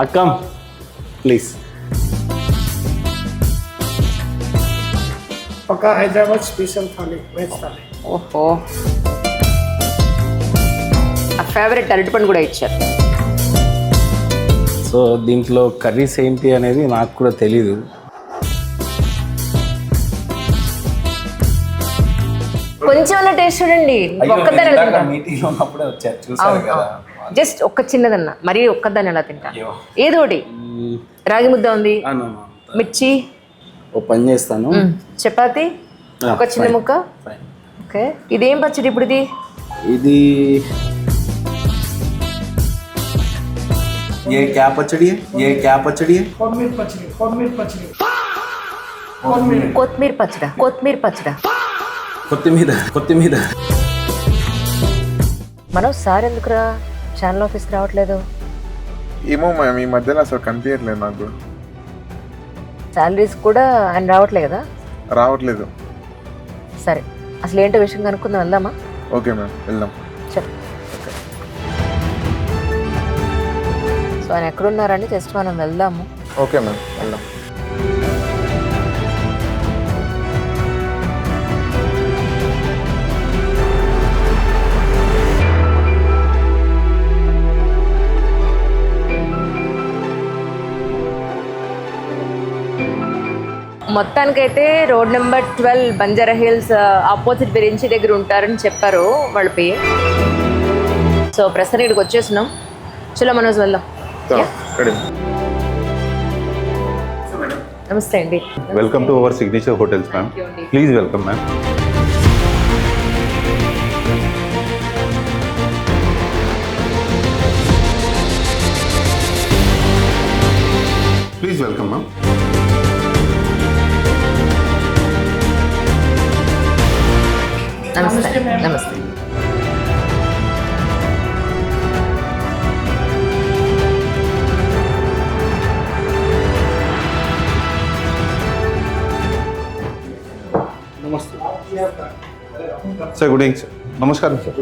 అక్కమ్ please. ఒక Hyderabad special thali, veg thali. ఓహో, ఆ ఫేవరెట్ అరటిపండు కూడా ఇచ్చారు. సో దీంట్లో కర్రీస్ ఏంటి అనేది నాకు కూడా తెలీదు. కొంచెం అన్న టేస్ట్ చూడండి. ఒక్కదాన్ని మీటింగ్లో ఉన్నప్పుడే వచ్చారు, చూసారు కదా. జస్ట్ ఒక్క చిన్నదన్న, మరీ ఒక్కదాన్ని ఎలా తింటా. ఏదో ఒకటి. రాగి ముద్ద ఉంది, మిర్చి, ఓ పని చేస్తాను, చపాతి, ఒక చిన్న ముక్క. ఓకే, ఇదేం పచ్చడి ఇప్పుడు? ఇది ये क्या पचड़ी है? ये क्या पचड़ी है? కొత్తిమీర పచ్చడి. కొత్తిమీర పచ్చడి. కొత్తిమీర. మనోజ్ సార్ ఎందుకురా ఛానల్ ఆఫీస్కి రావట్లేదు? ఏమో మ్యామ్, ఈ మధ్యలో అసలు కనిపించట్లేదు నాకు. శాలరీస్ కూడా ఆయన రావట్లేదు కదా? రావట్లేదు. సరే, అసలు ఏంటో విషయం కనుక్కుందాం, వెళ్దామా? ఓకే మ్యామ్, వెళ్దాం. చెప్పు. సో ఆయన ఎక్కడున్నారని జస్ట్ మనం వెళ్దాము. ఓకే మ్యామ్, వెళ్దాం. మొత్తానికైతే road number 12 Banjara hills opposite bench దగ్గర ఉంటారని చెప్పారు వాళ్ళ పేరు. సో ప్రస్తుతం ఇక్కడికి వచ్చేసినాం. చలో మనోజ్ వెళ్దాం. నమస్తే అండి. Welcome to our signature hotels ma'am. Please welcome ma'am. Please welcome ma'am. నమస్తే. నమస్తే. Sir good evening sir. నమస్కారం సార్.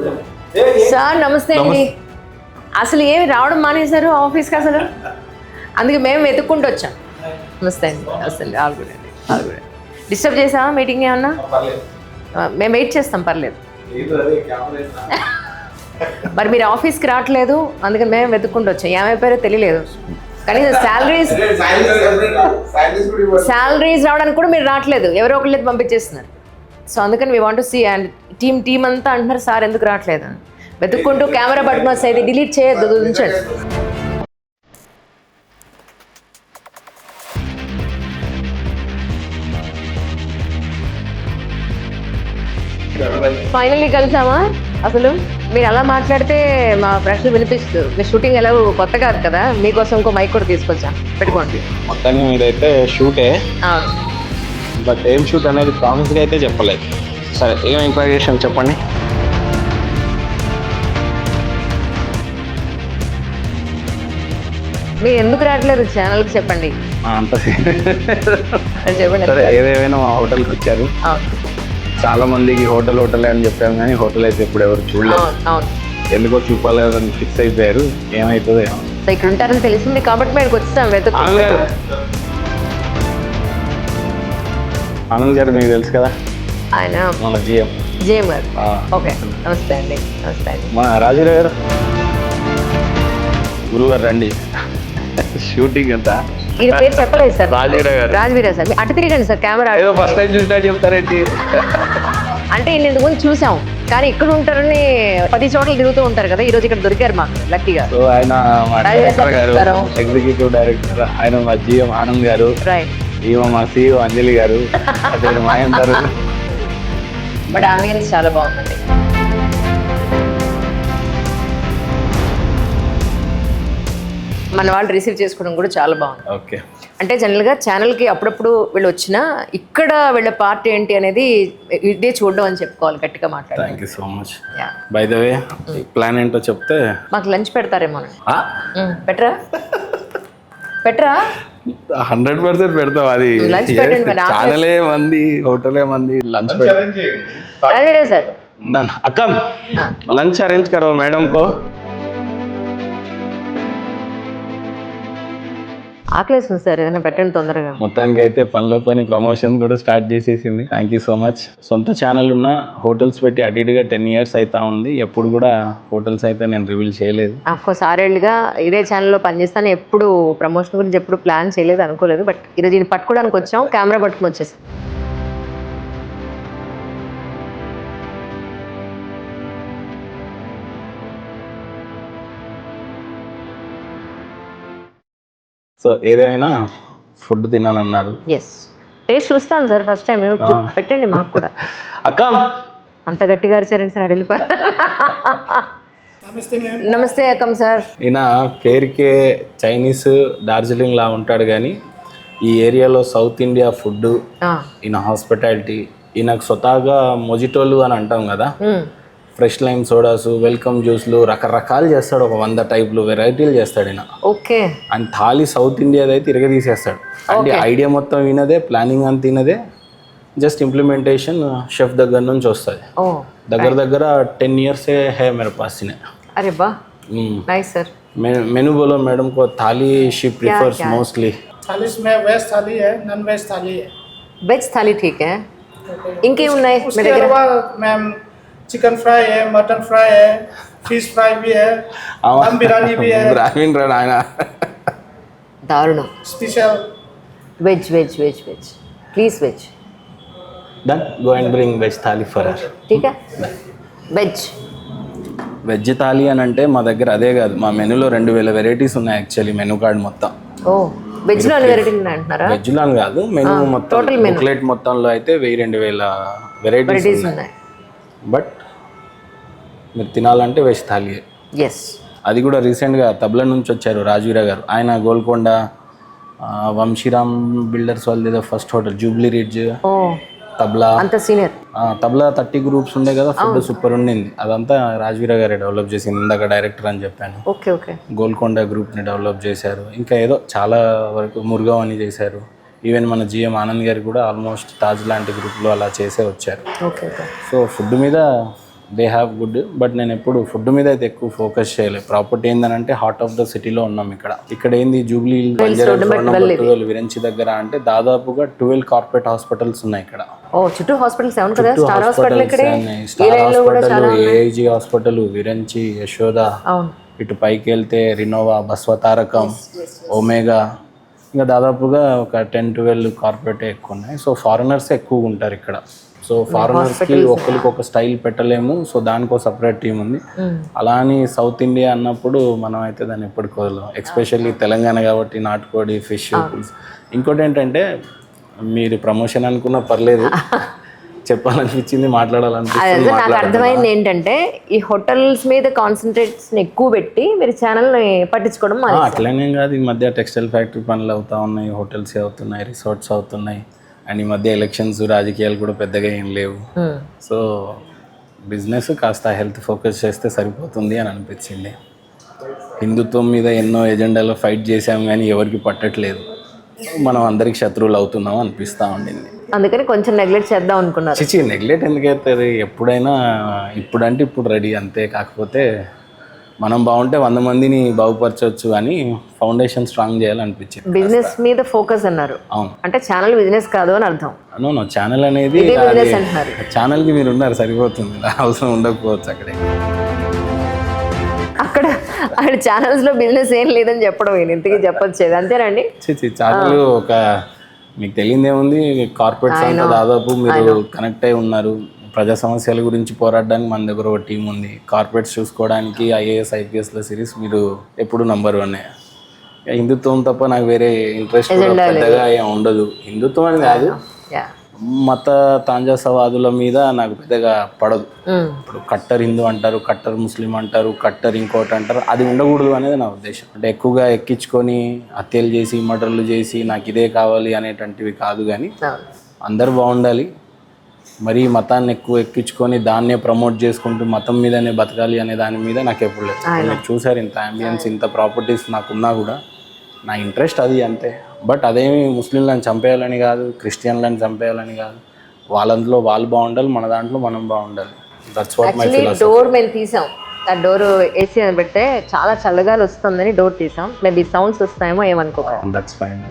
సార్ నమస్తే అండి. అసలు ఏమి రావడం మానేశారు ఆఫీస్కి అసలు? అందుకే మేము వెతుక్కుంటూ వచ్చాం. నమస్తే అండి. నమస్తే అండి. ఆల్ గుడ్ అండి. All good. డిస్టర్బ్ చేసామా మీటింగ్ ఏమన్నా? మేము వెయిట్ చేస్తాం, పర్లేదు. మరి మీరు ఆఫీస్కి రావట్లేదు, అందుకని మేము వెతుక్కుంటూ వచ్చాం. ఏమైపోయారో తెలియలేదు. కనీసం శాలరీస్ రావడానికి కూడా మీరు రావట్లేదు, ఎవరో ఒకళ్ళు పంపించేస్తున్నారు. సో అందుకని we want to see. And team అంతా అంటున్నారు సార్ ఎందుకు రావట్లేదు అని. వెతుక్కుంటూ కెమెరా బటన్ వస్తుంది, డిలీట్ చేయొద్దు, ఉంచండి. ఫైనల్లీ కలిసామా? అసలు మీరు అలా మాట్లాడితే మా ప్రశ్నలు వినిపిస్తుంది. మీ షూటింగ్ ఎలా కొత్త కాదు కదా, మీకోసం ఇంకో మైక్ కూడా తీసుకొచ్చా, పెట్టుకోండి. మొత్తానికి మీదైతే షూటే, బట్ ఏం షూట్ అనేది ప్రామిస్గా అయితే చెప్పలేదు. సరే, ఏం ఎంక్వైరీ చేసాం చెప్పండి. మీరు ఎందుకు రావట్లేదు ఛానల్కి చెప్పండి. అంత చెప్పండి. సరే, ఏదేమైనా మా హోటల్కి వచ్చారు. చాలా మందికి హోటల్ అని చెప్పాము, కానీ హోటల్ అయితే ఇప్పుడు ఎవరు చూడలేదు. ఎందుకో చూపాలని ఫిక్స్ అయిపోయారు. ఏమవుతుందో ఇక్కడ ఉంటారని తెలిసింది కాబట్టి మేము వచ్చాం. ఆనంద్ గారు మీకు తెలుసు కదా, ఆయన మన జిఎం గారు. ఓకే, నమస్తే అండి. నమస్తే అండి. మన రాజీరావు గారు, గురువు గారు రండి. షూటింగ్ అంతా ఈయన పేరు చెప్పలేదు సార్. రాజీరావు సార్. అటు తిరిగండి సార్, కెమెరా. ఫస్ట్ టైం చూసినా చెప్తారేంటి? అంటే ఈయన ఇంతకు ముందు చూసాం, కానీ ఇక్కడ ఉంటారని 10 చోట్ల తిరుగుతూ ఉంటారు కదా. ఈ రోజు ఇక్కడ దొరికారు మాకు లక్కీగా. సో ఆయన మా డైరెక్టర్ గారు, ఎగ్జిక్యూటివ్ డైరెక్టర్ ఆయన మా జిఎం ఆనంద్ గారు, ఈమె మా సిఇఓ అంజలి గారు, అదే మాయందరు. బట్ ఆంబియన్స్ చాలా బాగుందండి. మన వాళ్ళు రిసీవ్ చేసుకోవడం కూడా చాలా బాగుంది. ఓకే, అంటే జనరల్గా ఛానల్కి అప్పుడప్పుడు వీళ్ళు వచ్చినా ఇక్కడ వీళ్ళ పార్ట్ ఏంటి అనేది ఇదే చూడడం అని చెప్పుకోవాలి, గట్టిగా మాట్లాడాలి. Thank you so much. By the way, plan ఏంటో చెప్తే. మాకు లంచ్ పెడతారేమో. పెట్టరా 100% పెడతాం. అది ఛానలే మంది, హోటలే మంది. Lunch sir. అక్క లంచ్ అరేంజ్ కరో మేడం కో. ఆకలేస్తుంది సార్, ఏదైనా పెట్టండి తొందరగా. మొత్తానికి అయితే పనిలో పని ప్రమోషన్ కూడా స్టార్ట్ చేసేసింది. Thank you so much. సొంత ఛానల్ ఉన్న హోటల్స్ పెట్టి అటు ఇటుగా 10 years అవుతా ఉంది. ఎప్పుడు కూడా హోటల్స్ అయితే నేను రివీల్ చేయలేదు. అఫ్కోర్స్ 6 ఏళ్ళుగా ఇదే ఛానల్లో పనిచేస్తాను. ఎప్పుడు ప్రమోషన్ గురించి ఎప్పుడు ప్లాన్ చేయలేదు, అనుకోలేదు. బట్ ఈరోజు దీన్ని పట్టుకోవడానికి వచ్చాం, కెమెరా పట్టుకుని వచ్చేసాం. సో ఏదైనా ఫుడ్ తినాలన్నారు. ఎస్, టేస్ట్ చూస్తాను సార్ ఫస్ట్ టైం. పెట్టండి మాకు కూడా. అక్క అంత గట్టిగా అరిచారండి సార్, వెళ్ళిపోయారు. నమస్తే అక్కం సార్. ఈయన పేరుకే చైనీస్ డార్జిలింగ్ లా ఉంటాడు, కానీ ఈ ఏరియాలో సౌత్ ఇండియా ఫుడ్, ఈయన హాస్పిటాలిటీ, ఈయనకు స్వతహాగా మొజిటోలు అని అంటాం కదా, ఫ్రెష్ లైమ్ సోడాస్, వెల్కమ్ జ్యూస్లు, రకరకాలు చేస్తాడు. ఒక 100 టైప్లు వెరైటీలు చేస్తాడు ఈయన. ఓకే. అండ్ థాలీ సౌత్ ఇండియాది అయితే తీసేస్తాడు. అంటే ఐడియా మొత్తం ఈయనదే, ప్లానింగ్ అంత ఈయనదే, జస్ట్ ఇంప్లిమెంటేషన్ షెఫ్ దగ్గర నుంచి వస్తుంది. దగ్గర 10 years है मेरे पास इन्हें. अरे वाह, नाइस सर. मेनू बोलो मैडम को. थाली शी प्रीफर्स मोस्टली. थाली में वेज थाली है, नॉन वेज थाली है. వెజ్ థాలీ ठीक है. ఇంకే ఉన్నాయి మీ उसके దగ్గర? अलावा मैम चिकन फ्राई है, मटन फ्राई है, फिश फ्राई भी है, दम बिरयानी भी है. ब्राह्मण रा नायना. దారుణం. Special veg veg veg veg please veg. Done. Go and bring veg thali for her. ठीक है. వెజ్. వెజ్ థాలీ అని అంటే మా దగ్గర అదే కాదు, మా మెనూలో 2000 వెరైటీస్ ఉన్నాయి యాక్చువల్లీ. మెనూ కార్డ్ మొత్తం ఓ వెజ్ లో వెరైటీ అంటున్నారా? వెజ్లో అని కాదు, మెనూ మొత్తం బుక్లెట్ మొత్తంలో అయితే 1000-2000 వెరైటీస్ ఉన్నాయి. బట్ మీరు తినాలంటే వెజ్ థాలీ. ఎస్. అది కూడా రీసెంట్గా తబ్లా నుంచి వచ్చారు రాజవీర గారు. ఆయన గోల్కొండ వంశీరామ్ బిల్డర్స్ వాళ్ళది ఏదో first hotel Jubilee ridge, tabla, అంత సీనియర్. తబ్లా 30 groups ఉండే కదా, ఫుడ్ సూపర్ ఉండింది. అదంతా రాజవీర గారే డెవలప్ చేసింది. ఇందాక డైరెక్టర్ అని చెప్పాను. Okay okay. గోల్కొండ గ్రూప్ని డెవలప్ చేశారు. ఇంకా ఏదో చాలా వరకు మురుగావ్ అని చేశారు. ఈవెన్ మన జిఎం ఆనంద్ గారు కూడా ఆల్మోస్ట్ తాజ్ లాంటి గ్రూప్లో అలా చేసే వచ్చారు. Okay okay. సో ఫుడ్ మీద దే హ్యావ్ గుడ్. బట్ నేను ఎప్పుడు ఫుడ్ మీద అయితే ఎక్కువ ఫోకస్ చేయలేదు. ప్రాపర్టీ ఏంటంటే హార్ట్ ఆఫ్ ద సిటీలో ఉన్నాం. ఇక్కడ ఏంది జూబ్లీ విరంచి దగ్గర అంటే దాదాపుగా 12 కార్పొరేట్ హాస్పిటల్స్ ఉన్నాయి ఇక్కడ. ఓ చుట్టూ హాస్పిటల్స్ అవును కదా. స్టార్ హాస్పిటల్ ఇక్కడే, star hospital, AIG hospital, Virinchi, Yashoda, ఇటు పైకి వెళ్తే రినోవా, బస్వతారకం, ఒమేగా, ఇంకా దాదాపుగా ఒక 10-12 కార్పొరేట్ ఎక్కువ ఉన్నాయి. సో ఫారినర్స్ ఎక్కువగా ఉంటారు ఇక్కడ. సో ఫారినర్స్కి ఒకరికి ఒక స్టైల్ పెట్టలేము. సో దానికి ఒక సపరేట్ టీం ఉంది. అలా అని సౌత్ ఇండియా అన్నప్పుడు మనం అయితే దాన్ని ఎప్పటికోలేం. ఎస్పెషల్లీ తెలంగాణ కాబట్టి నాటుకోడి, ఫిష్. ఇంకోటి ఏంటంటే మీరు ప్రమోషన్ అనుకున్నా పర్లేదు, చెప్పాలనిపించింది, మాట్లాడాలనిపించింది. నాకు అర్థమైంది ఏంటంటే ఈ హోటల్స్ మీద కాన్సన్ట్రేట్స్ ఎక్కువ పెట్టి మీరు ఛానల్ని పట్టించుకోవడం. అట్లనేం కాదు, ఈ మధ్య టెక్స్టైల్ ఫ్యాక్టరీ పనులు అవుతా ఉన్నాయి, హోటల్స్ అవుతున్నాయి, రిసార్ట్స్ అవుతున్నాయి. అండ్ ఈ మధ్య ఎలక్షన్స్, రాజకీయాలు కూడా పెద్దగా ఏం లేవు. సో బిజినెస్ కాస్త హెల్త్ ఫోకస్ చేస్తే సరిపోతుంది అని అనిపించింది. హిందుత్వం మీద ఎన్నో ఎజెండాలో ఫైట్ చేసాం కానీ ఎవరికి పట్టట్లేదు. మనం అందరికి శత్రువులు అవుతున్నాం అనిపిస్తూ ఉండింది. అందుకని కొంచెం నెగ్లెక్ట్ చేద్దాం అనుకున్నారు. చిచి నెగ్లెక్ట్ ఎందుకైతుంది? ఎప్పుడైనా ఇప్పుడంటే ఇప్పుడు రెడీ అంతే. కాకపోతే మనం బాగుంటే 100 మందిని బాగుపరచవచ్చు అని ఫౌండేషన్ స్ట్రాంగ్ చేయాలనిపించింది. బిజినెస్ మీద ఫోకస్ అన్నారు. అవును, అంటే ఛానల్ బిజినెస్ కాదు అని అర్థం. నో ఛానల్ అనేది ఛానల్కి మీరు ఉన్నారు సరిపోతుంది, అవసరం ఉండకపోవచ్చు. అక్కడ అక్కడ ఛానల్స్ లో బిజినెస్ ఏం లేదని చెప్పడం ఇంతకీ చెప్పొచ్చేది అంతేనండి. ఛానల్ ఒక మీకు తెలియదేముంది, కార్పొరేట్స్ అంతా దాదాపు మీరు కనెక్ట్ అయి ఉన్నారు. ప్రజా సమస్యల గురించి పోరాడడానికి మన దగ్గర ఒక టీం ఉంది. కార్పొరేట్స్ చూసుకోవడానికి IAS IPSల సిరీస్ మీరు ఎప్పుడు నంబర్ 1. హిందుత్వం తప్ప నాకు వేరే ఇంట్రెస్ట్ పెద్దగా ఏం ఉండదు. హిందుత్వం అని కాదు, మత తాంజాసవాదుల మీద నాకు పెద్దగా పడదు. ఇప్పుడు కట్టర్ హిందూ అంటారు, కట్టర్ ముస్లిం అంటారు, కట్టర్ ఇంకోటి అంటారు. అది ఉండకూడదు అనేది నా ఉద్దేశం. అంటే ఎక్కువగా ఎక్కించుకొని హత్యలు చేసి, మర్డర్లు చేసి నాకు ఇదే కావాలి అనేటువంటివి కాదు. కానీ అందరూ బాగుండాలి. మరీ మతాన్ని ఎక్కువ ఎక్కించుకొని దాన్నే ప్రమోట్ చేసుకుంటూ మతం మీదనే బతకాలి అనే దాని మీద నాకు ఎప్పుడు లేదు. మీరు చూసారు, ఇంత అంబియన్స్, ఇంత ప్రాపర్టీస్ నాకున్నా కూడా నా ఇంట్రెస్ట్ అది అంతే. బట్ అదేమి ముస్లింలను చంపేయాలని కాదు, క్రిస్టియన్లను చంపేయాలని కాదు. వాళ్ళంట్లో వాళ్ళు బాగుండాలి, మన దాంట్లో మనం బాగుండాలి. That's what my philosophy. Door మేము తీసాం ఆ డోర్ ఏసీ అని పెడితే చాలా చల్లగాలి వస్తుందని డోర్ తీసాం. మేబీ సౌండ్స్ వస్తాయేమో ఏమనుకోవాలి. That's fine.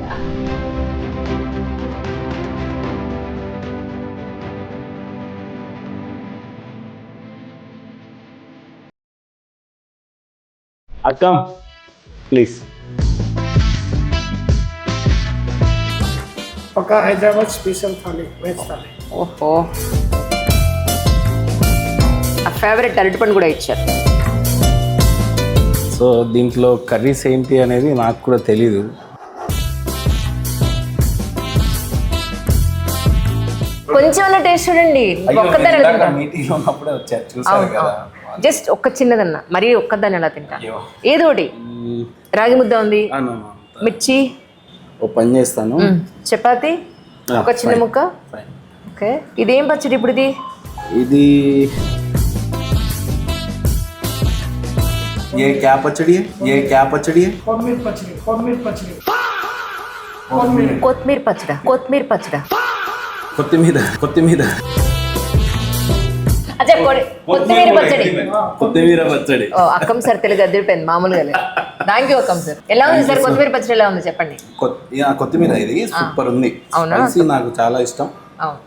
అక్క ప్లీజ్. पक्का हैदराबाद स्पेशल थाली, वेज थाली. ఓహో, ఆ ఫేవరెట్ అరటిపండు కూడా ఇచ్చారు. సో దీంట్లో కర్రీస్ ఏంటి అనేది నాకు కూడా తెలీదు. కొంచెం అన్న టేస్ట్ చూడండి. ఒక్కదాన్ని ఎలా తింటా? మీటింగ్లో ఉన్నప్పుడే వచ్చారు, చూసారు కదా. జస్ట్ ఒక్క చిన్నదన్న, మరీ ఒక్కదాన్ని ఎలా తింటా? అయ్యో. ఏదో ఒకటి. రాగి ముద్ద ఉంది, మిర్చి, ఓ పని చేస్తాను, చపాతి, ఒక చిన్న ముక్క. ఓకే, ఇదేం పచ్చడి ఇప్పుడు? ఇది ये क्या पचड़ी है? ये क्या पचड़ी है? कोथमीर पचड़ी, कोथमीर पचड़ी. కొత్తిమీర పచ్చడా, కొత్తిమీర పచ్చడా, కొత్తిమీర కొత్తిమీర అచ్చా కొత్తిమీర పచ్చడి. కొత్తిమీర పచ్చడి. ఓ అక్కం సార్ తెలుగు అదిరిపోయింది మామూలుగా. థ్యాంక్ యూ అక్కం సార్. ఎలా ఉంది సార్ కొత్తిమీర పచ్చడి? ఎలా ఉంది చెప్పండి. కొత్తిమీర ఇది సూపర్ ఉంది. అవునా? స్పైసీ నాకు చాలా ఇష్టం. అవును,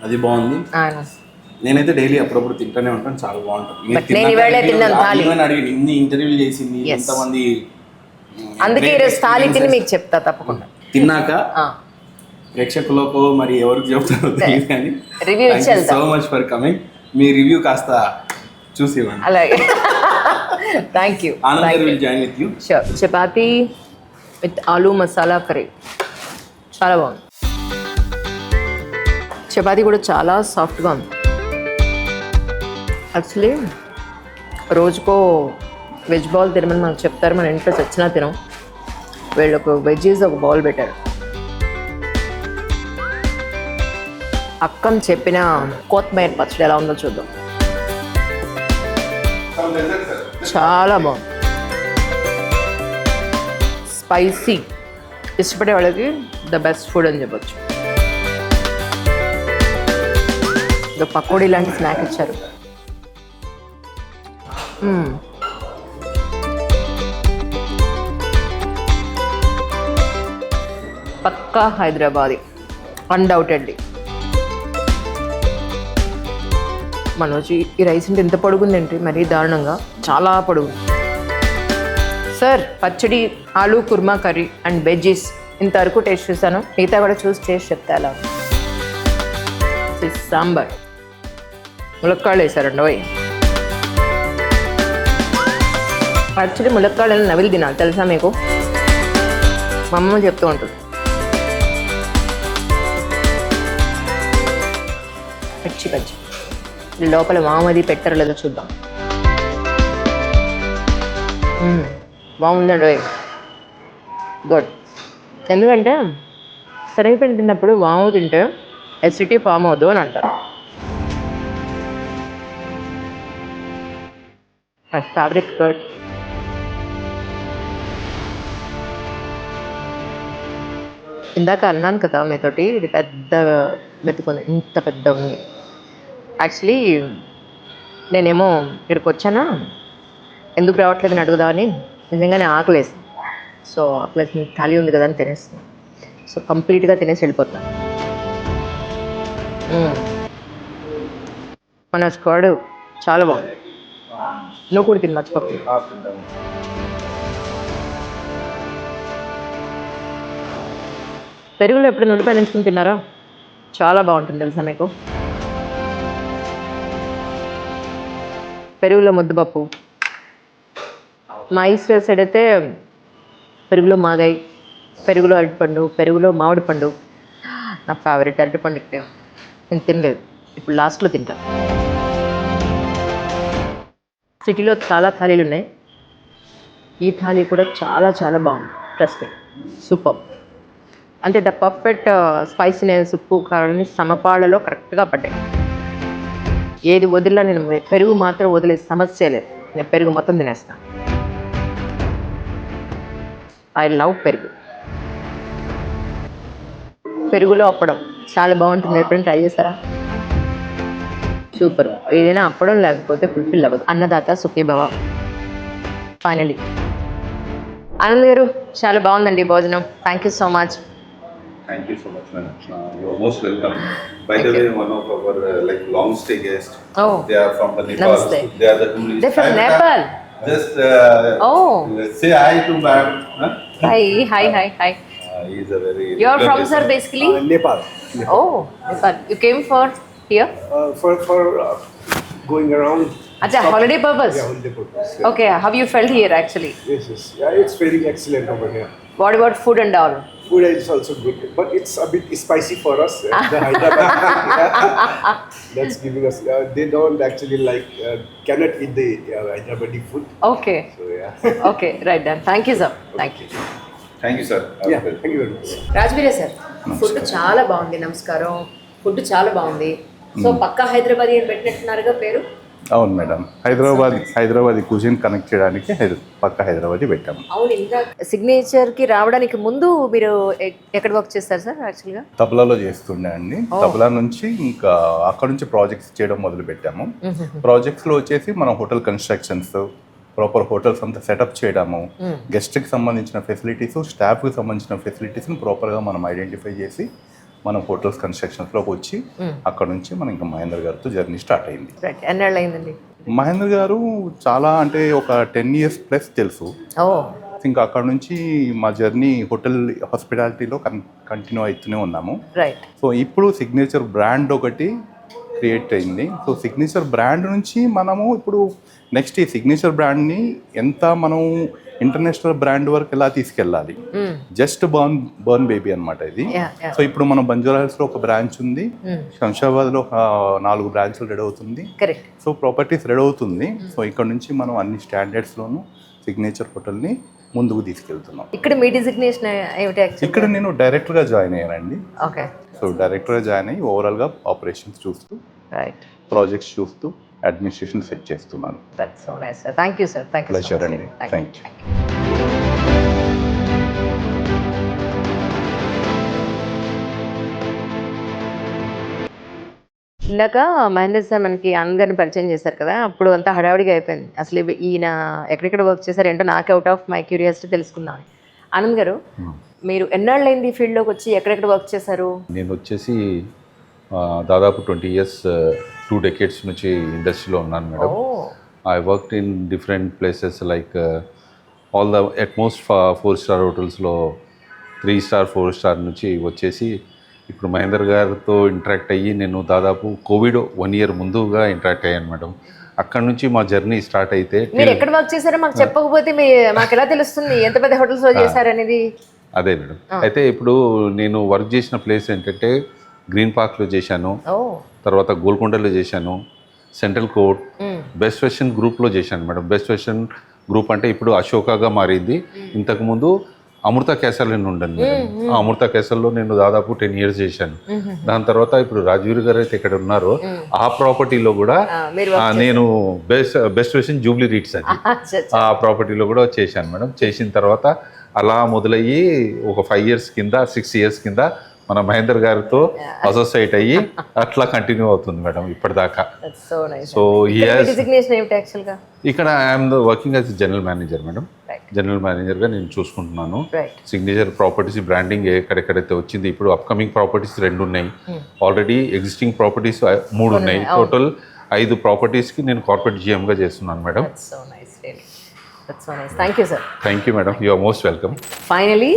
అది బాగుంది. అవును. నేనైతే డైలీ అప్పుడప్పుడు తింటూనే ఉంటాను, చాలా బాగుంటుంది. But నేను ఇవాళే తిన్నాను థాలి. అడిగి ఇన్ని ఇంటర్వ్యూలు చేసింది ఎంతమంది, అందుకే ఈరోజు థాలి తిని మీకు చెప్తా తప్పకుండా. తిన్నాక ప్రేక్షకులకు మరి ఎవరికి చెప్తారో తెలియదు కానీ రివ్యూ ఇచ్చి వెళ్తా. So much for coming. Me review కాస్త చూసి ఇవ్వండి. అలాగే, thank you. Anand will join with you. Sure. Chapati with aloo masala curry చాలా బాగుంది. చపాతీ కూడా చాలా సాఫ్ట్గా ఉంది. యాక్చువల్లీ రోజుకో వెజ్ బౌల్ తినమని మనకు చెప్తారు, మన ఇంట్లో చచ్చినా తినం. వీళ్ళు ఒక వెజ్జీస్ ఒక బౌల్ పెట్టారు. అక్కం చెప్పిన కొత్తిమీర పచ్చడి ఎలా ఉందో చూద్దాం. చాలా బాగుంది. స్పైసీ ఇష్టపడే వాళ్ళకి ద బెస్ట్ ఫుడ్ అని చెప్పొచ్చు. ఇంకా పకోడీ లాంటి స్నాక్ ఇచ్చారు. పక్కా హైదరాబాదీ, అన్డౌటెడ్లీ. మనోజ్, ఈ రైస్ అంటే ఎంత పొడుగుందేంటి? మరీ దారుణంగా, చాలా పొడుగు. Sir pachadi, aloo kurma curry and veggies ఇంతవరకు టేస్ట్ చూసాను. మిగతా కూడా చూసి టేస్ట్ చెప్తా ఎలా. సాంబార్ ములక్కాళ్ళు వేసారండి. పోయి యాక్చువల్లీ ములక్కాళ్ళని నవిలి తినాలి, తెలుసా మీకు? మా అమ్మ చెప్తూ ఉంటుంది. పచ్చి పచ్చి లోపల మామది పెట్టరు లేదో చూద్దాం. బాగుందండి. గుడ్. ఎందుకంటే శనగపిండి తిన్నప్పుడు వాము తింటే ఎసిడిటీ ఫామ్ అవద్దు అని అంటారు. Fabric good. ఇందాక అన్నాను కదా మీతోటి, ఇది పెద్ద వెతుకుంది, ఇంత పెద్ద ఉంది. యాక్చువల్లీ నేనేమో ఇక్కడికి వచ్చానా, ఎందుకు రావట్లేదని అడుగుదామని నిజంగానే ఆకలేసి. సో ఆకలేసి ఖాళీ ఉంది కదా అని తినేస్తాను. సో కంప్లీట్గా తినేసి వెళ్ళిపోతాను. మన స్క్వాడ్ చాలా బాగుంది. నువ్వు కూడా తిని మర్చిపోతుంది. పెరుగులో ఎప్పుడు ఉల్లిపాయలు ఎంచుకుని తిన్నారా? చాలా బాగుంటుంది తెలుసా మీకు. పెరుగులో ముద్దపప్పు. మా ఈస్ట్ సైడ్ అయితే పెరుగులో మాగాయ, పెరుగులో అరటిపండు, పెరుగులో మామిడి పండు. నా ఫేవరెట్ అరటిపండు. ఇక్కడ నేను తినలేదు, ఇప్పుడు లాస్ట్లో తింటాను. సిటీలో చాలా థాలీలు ఉన్నాయి, ఈ థాలీ కూడా చాలా చాలా బాగుంది. Trust me, super. అంటే ద పర్ఫెక్ట్ స్పైసీనెస్, ఉప్పు కారాన్ని సమపాళ్ళలో కరెక్ట్గా పడ్డాయి. ఏది వదిలినా నేను పెరుగు మాత్రం వదిలే సమస్య లేదు. నేను పెరుగు మొత్తం తినేస్తాను. ఐ లవ్ పెరుగు. పెరుగులో అప్పడం చాలా బాగుంటుంది. ఎప్పుడైనా ట్రై చేస్తారా? సూపర్. ఏదైనా అప్పడం లేకపోతే ఫుల్ఫిల్ అవ్వదు. అన్నదాత సుఖీభవ. ఫైనలీ ఆనంద్ గారు చాలా బాగుందండి భోజనం. Thank you so much. Thank you so much, madam. You are most welcome. By the way, one of our long stay guests. Oh. They are from the Nepal. Namaste. They are the tourists. They're from Hi, Nepal. madam. Just Oh. say hi to ma'am. Huh? Hi. He is a very. You are from, regular sir, listener. basically? Nepal. Oh, Nepal. You came for here? For going around. Acha, holiday purpose? Yeah, holiday purpose. Yeah. Okay, how you felt here actually? Yes. Yeah, it's very excellent over here. What about food and all? Food is also good, but it's a bit spicy for us. The Hyderabad, that's giving us. They don't actually cannot eat the Hyderabadi food. Okay. So yeah. Okay, right then. Thank you, sir. Thank you. Thank you, sir. Yeah. Thank you very much. రాజ్బీరే sir, food చాలా బాగుంది. నమస్కారం. Food చాలా బాగుంది. So పక్కా హైదరాబాద్ అని పెట్టినట్టున్నారుగా పేరు. అవును madam, Hyderabad cuisine connect చేయడానికి పక్క హైదరాబాద్ పెట్టాము. అవును, ఇంకా సిగ్నేచర్కి రావడానికి ముందు మీరు ఎక్కడ వర్క్ చేస్తారు సార్ యాక్చువల్గా? తబలాలో చేస్తుండే అండి. తబలా నుంచి ఇంకా అక్కడ నుంచి ప్రాజెక్ట్స్ చేయడం మొదలు పెట్టాము. ప్రాజెక్ట్స్లో వచ్చేసి మనం హోటల్ కన్స్ట్రక్షన్స్, ప్రాపర్ హోటల్స్ అంతా సెటప్ చేయడము, గెస్ట్కి సంబంధించిన ఫెసిలిటీస్, స్టాఫ్కి సంబంధించిన ఫెసిలిటీస్ని ప్రాపర్గా మనం ఐడెంటిఫై చేసి మనం హోటల్స్ కన్స్ట్రక్షన్స్లోకి వచ్చి అక్కడ నుంచి మనం ఇంకా మహేందర్ గారితో జర్నీ స్టార్ట్ అయింది. ఎన్నేళ్ళు అయిందండి? మహేందర్ గారు చాలా అంటే ఒక 10 years ప్లస్ తెలుసు. ఇంకా అక్కడ నుంచి మా జర్నీ హోటల్ హాస్పిటాలిటీలో కంటిన్యూ అవుతూనే ఉన్నాము. రైట్. సో ఇప్పుడు సిగ్నేచర్ బ్రాండ్ ఒకటి క్రియేట్ అయింది. సో సిగ్నేచర్ బ్రాండ్ నుంచి మనము ఇప్పుడు నెక్స్ట్ ఈ సిగ్నేచర్ బ్రాండ్ని ఎంత మనం ఇంటర్నేషనల్ బ్రాండ్ వరకు ఎలా తీసుకెళ్ళాలి. జస్ట్ బర్న్ బేబీ అనమాట ఇది. సో ఇప్పుడు మనం బంజారాహిల్స్లో ఒక బ్రాంచ్ ఉంది, శంషాబాద్లో ఒక 4 బ్రాంచ్లు రెడీ అవుతుంది. సో ప్రాపర్టీస్ రెడీ అవుతుంది. సో ఇక్కడ నుంచి మనం అన్ని స్టాండర్డ్స్లోనూ సిగ్నేచర్ హోటల్ని ముందుకు తీసుకెళ్తున్నాం. ఇక్కడ మీ డిజిగ్నేషన్ ఏమిటి? ఇక్కడ నేను డైరెక్టర్గా జాయిన్ అయ్యానండి. ఓకే. సో డైరెక్టర్గా జాయిన్ అయ్యి ఓవరాల్గా ఆపరేషన్స్ చూస్తూ, ప్రాజెక్ట్స్ చూస్తూ, అడ్మినిస్ట్రేషన్ సెట్ చేస్తున్నాను. That's so nice sir. Thank you sir. Thank you. Pleasure అండి. థ్యాంక్ యూ. ఇందాక మహేందర్ సార్ మనకి అందరిని పరిచయం చేశారు కదా, అప్పుడు అంతా హడావిడిగా అయిపోయింది. అసలు ఈయన ఎక్కడెక్కడ వర్క్ చేశారు ఏంటో నాకు అవుట్ ఆఫ్ మై క్యూరియాసిటీ తెలుసుకుందాం. ఆనంద్ గారు, మీరు ఎన్నాళ్ళైంది ఫీల్డ్లోకి వచ్చి, ఎక్కడెక్కడ వర్క్ చేశారు? నేను వచ్చేసి దాదాపు 20 years 2 decades నుంచి ఇండస్ట్రీలో ఉన్నాను madam. I worked in different places like all the utmost 4-star హోటల్స్లో 3-star 4-star నుంచి వచ్చేసి ఇప్పుడు మహేందర్ గారితో ఇంటరాక్ట్ అయ్యి నేను దాదాపు కోవిడ్ 1 year ముందుగా ఇంటరాక్ట్ అయ్యాను మేడం. అక్కడ నుంచి మా జర్నీ స్టార్ట్ అయితే. మీరు ఎక్కడ వర్క్ చేశారో మాకు చెప్పకపోతే మాకు ఎలా తెలుస్తుంది ఎంత పెద్ద హోటల్స్లో చేశారనేది? అదే మేడం, అయితే ఇప్పుడు నేను వర్క్ చేసిన ప్లేస్ ఏంటంటే గ్రీన్ పార్క్లో చేశాను, తర్వాత గోల్కొండలో చేశాను, సెంట్రల్ కోర్ట్, బెస్ట్ వెస్టర్న్ గ్రూప్లో చేశాను మేడం. బెస్ట్ వెస్టర్న్ గ్రూప్ అంటే ఇప్పుడు అశోకాగా మారింది. ఇంతకుముందు అమృత క్యాసల్ అని ఉండండి మేడం. ఆ అమృత క్యాసల్లో నేను దాదాపు 10 years చేశాను. దాని తర్వాత ఇప్పుడు రాజవీర్ గారు అయితే ఇక్కడ ఉన్నారో ఆ ప్రాపర్టీలో కూడా నేను బెస్ట్ వెస్టర్న్ జూబ్లీ రీట్స్ అని ఆ ప్రాపర్టీలో కూడా చేశాను మేడం. చేసిన తర్వాత అలా మొదలయ్యి ఒక 5 years కింద 6 years కింద మన మహేందర్ గారితో అసోసియేట్ అయ్యి అట్లా కంటిన్యూ అవుతుంది మేడం ఇప్పటిదాకా. సో ఇక్కడ I'm working as general manager madam. General మేనేజర్గా నేను చూసుకుంటున్నాను. సిగ్నేచర్ ప్రాపర్టీస్ బ్రాండింగ్ ఎక్కడెక్కడైతే వచ్చింది, ఇప్పుడు అప్కమింగ్ ప్రాపర్టీస్ 2 ఉన్నాయి, ఆల్రెడీ ఎగ్జిస్టింగ్ ప్రాపర్టీస్ 3 ఉన్నాయి. టోటల్ 5 ప్రాపర్టీస్కి నేను కార్పొరేట్ జిఎంగా చేస్తున్నాను madam. Thank you madam, you are most welcome. Finally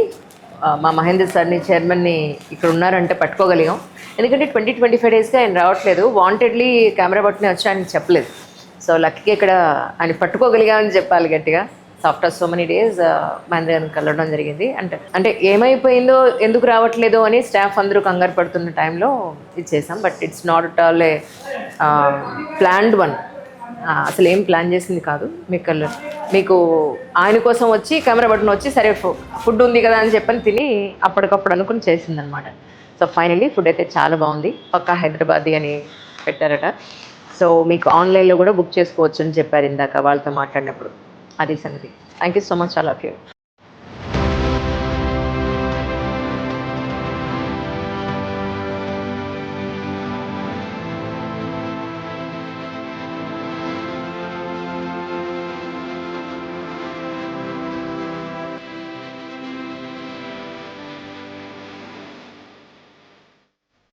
మా మహేందర్ సార్ని, చైర్మన్ని ఇక్కడ ఉన్నారంటే పట్టుకోగలిగాం. ఎందుకంటే 20-25 daysగా ఆయన రావట్లేదు. వాంటెడ్లీ కెమెరా పట్టుకుని వచ్చి ఆయన చెప్పలేదు. సో లక్కీగా ఇక్కడ ఆయన పట్టుకోగలిగామని చెప్పాలి గట్టిగా. After so many days Mahender గారిని కలవడం జరిగింది. అంటే ఏమైపోయిందో, ఎందుకు రావట్లేదో అని స్టాఫ్ అందరూ కంగారు పడుతున్న టైంలో ఇది చేసాం. But it's not at all A planned one. అసలు ఏం ప్లాన్ చేసింది కాదు. మీకు ఆయన కోసం వచ్చి కెమెరా బటన్ వచ్చి సరే ఫుడ్ ఉంది కదా అని చెప్పని తిని అప్పటికప్పుడు అనుకుని చేసిందనమాట. సో ఫైనలీ ఫుడ్ అయితే చాలా బాగుంది. పక్కా హైదరాబాదీ అని పెట్టారట. సో మీకు ఆన్లైన్లో కూడా బుక్ చేసుకోవచ్చు అని చెప్పారు ఇందాక వాళ్ళతో మాట్లాడినప్పుడు. అది సంగతి. Thank you so much all of you.